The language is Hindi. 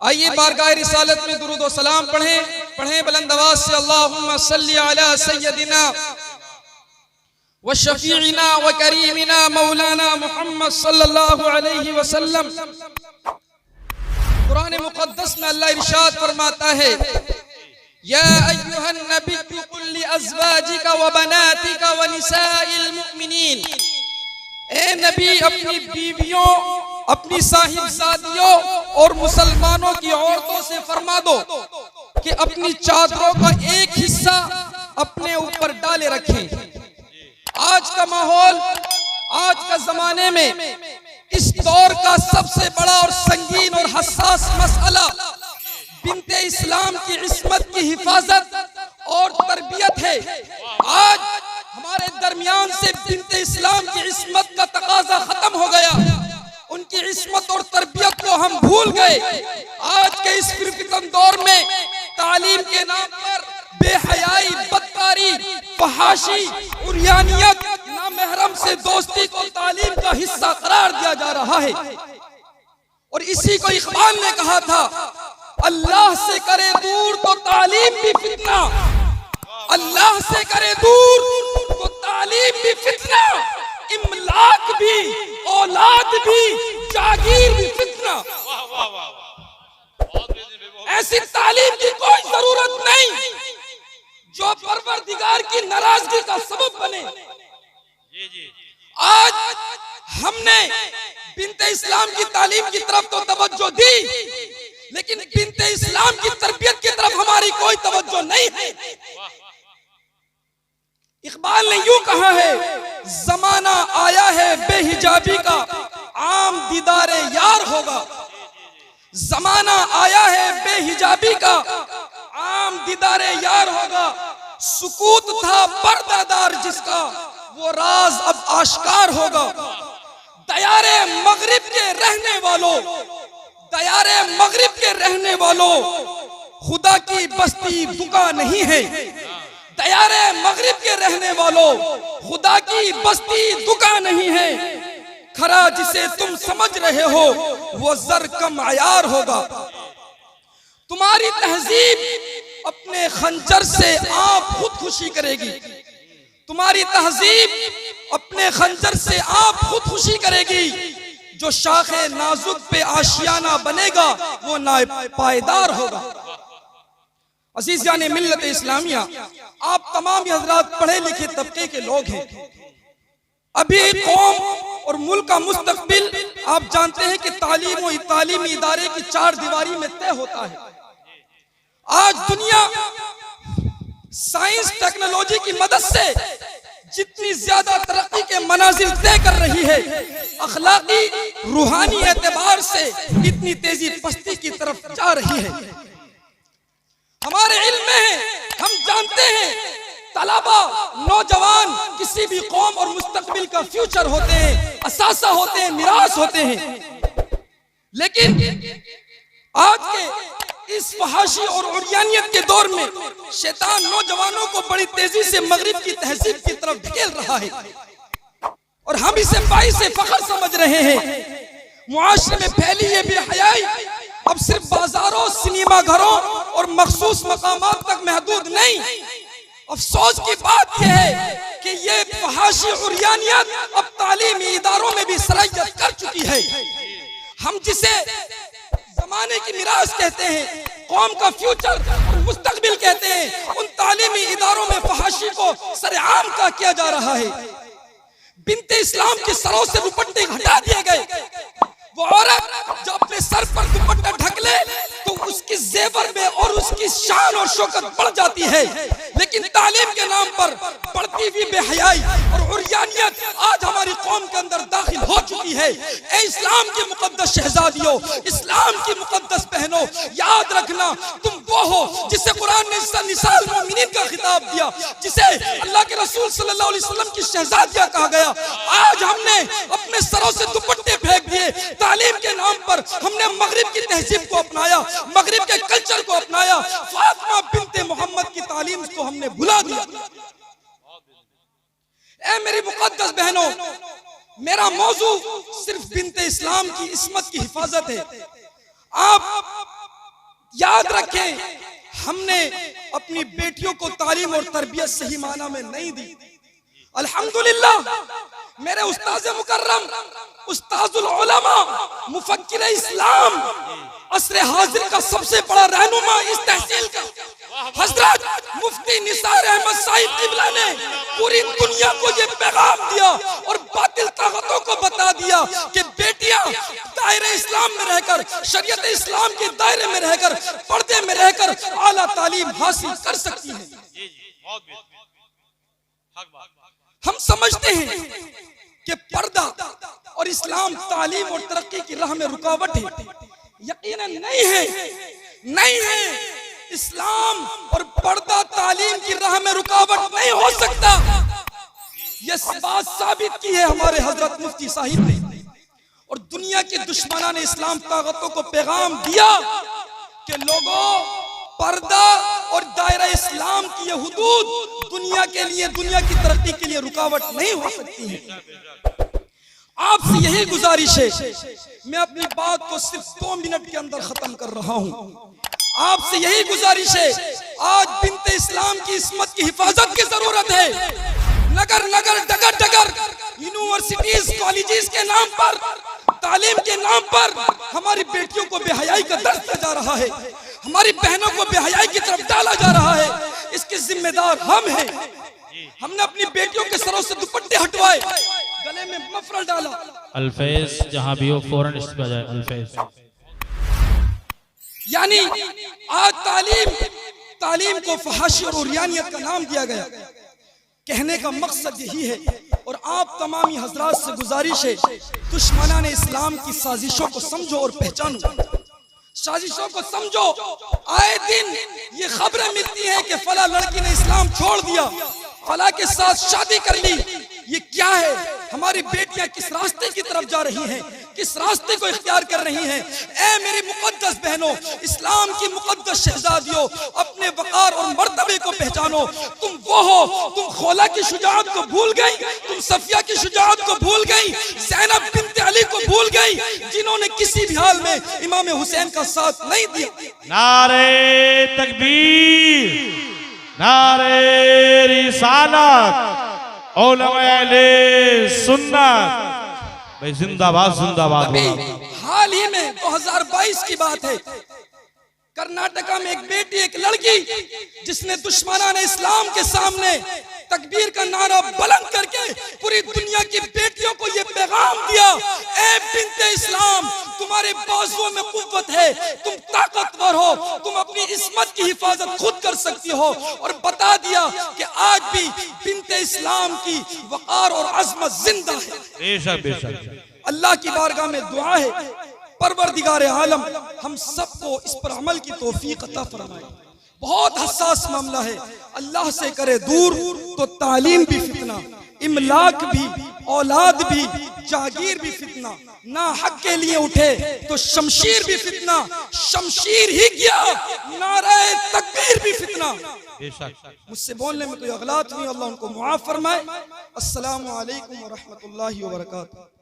आइए बारगाह रिसालत में दुरूद व सलाम पढ़ें बुलंद आवाज से। अल्लाहुम्मा सल्ली अला सय्यदिना व शफीइना व करीमिना मौलाना मुहम्मद सल्लल्लाहु अलैहि वसल्लम। कुरान मुक़द्दस में अल्लाह इरशाद फरमाता है, या अय्युहन नबिय्यु कुल लि अज़वाजिका व बनातिका व निसाइल मुमिनीन। ए नबी, अपनी बीवियों, अपनी साहिबजादियों और मुसलमानों की औरतों से फरमा दो कि अपनी चादरों का एक हिस्सा अपने ऊपर डाले रखें। आज का माहौल, आज का जमाने में इस दौर का सबसे बड़ा और संगीन और हसास मसला बिन्ते इस्लाम की इस्मत की हिफाजत और तरबियत है। आज हमारे दरमियान से बिन्ते इस्लाम की इस्मत का तकाजा खत्म हो गया, उनकी इस्मत और तरबियत को हम भूल गए। आज के इस फिरकतन दौर में तालीम के नाम पर बेहयाई, बदकारी, फहाशी, उरियानियत, नामहरम से दोस्ती को तालीम का हिस्सा करार दिया जा रहा है। और इसी को इकबाल ने कहा था, अल्लाह से करे दूर तो तालीम भी फितना, अल्लाह से करे दूर तो तालीम भी फितना, इमलाक भी, औलाद भी, जागीर भी फितना। ऐसी तालीम की कोई जरूरत नहीं जो परवरदिगार की नाराजगी का सबब बने। आज हमने बिन्ते इस्लाम की तालीम की तरफ तो तवज्जो दी, लेकिन बिन्ते इस्लाम की तरबियत की तरफ हमारी कोई तवज्जो नहीं है। इकबाल ने यूं कहा है, जमाना आया है बेहिजाबी का, आम दीदारे यार होगा। जमाना आया है बेहिजाबी का, आम दीदारे यार होगा। सुकूत था पर्दादार जिसका, वो राज अब आश्कार होगा। दयारे मगरिब के रहने वालों, दयारे मगरिब के रहने वालों, खुदा की बस्ती दुका नहीं है। दयारे मगरिब के रहने वालों, खुदा की बस्ती दुका नहीं है। खरा जिसे तुम समझ रहे हो वो जर कम आयार होगा। तुम्हारी तहजीब अपने खंजर से आप खुदकुशी करेगी, तुम्हारी तहजीब अपने खंजर से आप खुदकुशी करेगी। जो शाखे नाजुक पे आशियाना बनेगा वो नापायदार होगा। अजीज यानी मिल्लत इस्लामिया, आप तमाम हजरात पढ़े लिखे तबके के लोग हैं। अभी कौम और मुल्क का मुस्तकबिल आप जानते हैं कि तालीम और तालीमी इदारे की चार दीवारी में तय होता है। आज दुनिया साइंस टेक्नोलॉजी की मदद से जितनी ज्यादा तरक्की के मनाजिल तय कर रही है, अखलाकी रूहानी एतबार से इतनी तेजी पस्ती की तरफ जा रही है। हमारे इल्म में है, हम जानते हैं तलबा, नौजवान किसी भी कौम और मुस्तकबिल का फ्यूचर होते हैं, असासा होते हैं, मिरास होते हैं। लेकिन आज के इस फहाशी और उरियानियत के दौर में शैतान नौजवानों को बड़ी तेजी से मगरिब की तहजीब की तरफ ढकेल रहा है और हम इसे बाई से फख्र समझ रहे हैं। मुआशरे में फैली ये बेहयाई अब सिर्फ बाजारों, सिनेमा घरों और मखसूस मकामात तक महदूद नहीं। अफसोस की बात यह है कि ये फहाशी उरियानियत अब तालीमी इदारों में भी सरायत कर चुकी है। हम जिसे जमाने की मिरास कहते हैं, कौम का फ्यूचर और मुस्तकबिल कहते हैं, उन तालीमी इदारों में फहाशी को सरेआम का किया जा रहा है। बिन्ते इस्लाम के सरों से दुपट्टे हटा दिए गए। वो औरत जो अपने सर पर दुपट्टा ढक ले तो उसकी जेवर में और उसकी शान और शौकत बढ़ जाती है, लेकिन तालीम के नाम पर बढ़ती हुई बेहयाई और उरियानियत आज हमारी कौम के अंदर दाखिल हो चुकी है। ए इस्लाम की मुकद्दस शहजादियों, इस्लाम की मुकद्दस बहनों, याद रखना तुम वो हो जिसे कुरान ने निसाल मोमिनीन का खिताब दिया, जिसे अल्लाह के रसूल सल्लल्लाहु अलैहि वसल्लम की शहजादियां कहा गया। आज हमने अपने सरों से दुपट्टे फेंक दिए। तालीम के नाम पर हमने मगरिब की तहजीब को अपनाया, मगरिब के कल्चर को अपनाया। फातिमा बिन्ते मोहम्मद की तालीम को हमने भुला दिया। ऐ मेरी मुकद्दस बहनों, मेरा मौजू सिर्फ बिन्ते इस्लाम की इस्मत की हिफाजत है। आप याद रखें, हमने अपनी बेटियों को तालीम और तरबियत सही माना में नहीं दी। अल्हम्दुलिल्लाह मेरे उस्ताद मुकर्रम उस्ताजुल उलमा मुफक्किर इस्लाम असरे हाजिर का सबसे बड़ा रहनुमा इस तहसील का हजरत मुफ्ती निसार अहमद साहिब किबला ने पूरी दुनिया को ये पैगाम दिया और बातिल ताकतों को बता दिया कि बेटियां दायरे इस्लाम में रहकर, शरीयत इस्लाम के दायरे में रहकर, पर्दे में रहकर आला तालीम हासिल कर सकती हैं। हम समझते हैं कि पर्दा और इस्लाम तालीम और तरक्की की राह में रुकावट है। यकीनन नहीं है, नहीं है। इस्लाम और पर्दा तालीम की राह में रुकावट नहीं हो सकता। यह बात साबित की है हमारे हजरत मुफ्ती साहिब ने। और दुनिया के दुश्मनां ने इस्लाम ताकतों को पैगाम दिया कि लोगों, पर्दा और दायरा इस्लाम की ये हुदूद दुनिया के लिए, दुनिया की तरक्की के लिए रुकावट नहीं हो सकती है। आपसे यही गुजारिश है, मैं अपनी बात को सिर्फ 2 मिनट के अंदर खत्म कर रहा हूं। आपसे यही गुजारिश है, आज बिन्ते इस्लाम की इस्मत की हिफाजत की जरूरत है। नगर नगर, डगर डगर, यूनिवर्सिटीज, कॉलेजेस के नाम पर, तालीम के नाम पर हमारी बेटियों को बेहयाई का दर्ज दिया जा रहा है, हमारी बहनों को बेहयाई की तरफ डाला जा रहा है। इसके जिम्मेदार हम हैं। हमने अपनी बेटियों के सरों से दुपट्टे हटवाए, गले में मफरल डाला। अल्फैज जहां भी हो फौरन इस पे जाए। अल्फैज यानी आज तालीम को फहाशी और उरियानियत का नाम दिया गया। कहने का मकसद यही है, और आप तमामी हजरात से गुजारिश है, दुश्मनान इस्लाम की साजिशों को समझो और पहचानो, साजिशों को समझो। आए दिन ये खबरें मिलती हैं कि फला लड़की ने इस्लाम छोड़ दिया, फला के साथ शादी कर ली। ये क्या है? हमारी बेटियां किस रास्ते की तरफ जा रही हैं, किस रास्ते को इख्तियार कर रही हैं? ऐ मेरी मुकद्दस बहनों, इस्लाम की मुकद्दस शहजादियों, अपने वक़ार और मर्तबे को पहचानो। तुम वो हो, तुम खौला की शुजाअत को भूल गई, तुम सफिया की शुजाअत को भूल गई, ज़ैनब बिन्ते अली को भूल गई, जिन्होंने किसी भी हाल में इमाम हुसैन का साथ नहीं दिया। नारे तकबीर, नारे रिसालत, उलमाए सुन्नत। भाई जिंदाबाद जिंदाबाद। हाल ही में 2022 की बात है, कर्नाटका में एक बेटी, एक लड़की, जिसने दुश्मनान इस्लाम के सामने तकबीर का नारा बुलंद करके पूरी दुनिया की बेटियों को ये पैगाम दिया, ऐ बिन्ते इस्लाम, तुम्हारे बाजुओं में कुव्वत है, तुम ताकतवर हो, तुम अपनी इस्मत की हिफाजत खुद कर सकती हो। और बता दिया कि आज भी बिन्ते इस्लाम की वक़ार और अज़मत जिंदा है। बेशक बेशक। अल्लाह की बारगाह में दुआ है, परवरदिगार आलम हम सबको इस पर अमल की तौफीक अता फरमाए। बहुत हसास मामला है, अल्लाह से करे दूर तो तालीम भी फितना, इमलाक भी, औलाद भी, जागीर भी फितना। ना हक के लिए उठे तो शमशीर भी फितना, शमशीर ही गया नाराए तकबीर भी फितना। मुझसे बोलने में कोई अगलात नहीं, अल्लाह उनको मुआफ फरमाए। अस्सलामु अलैकुम व रहमतुल्लाहि व बरकातहू।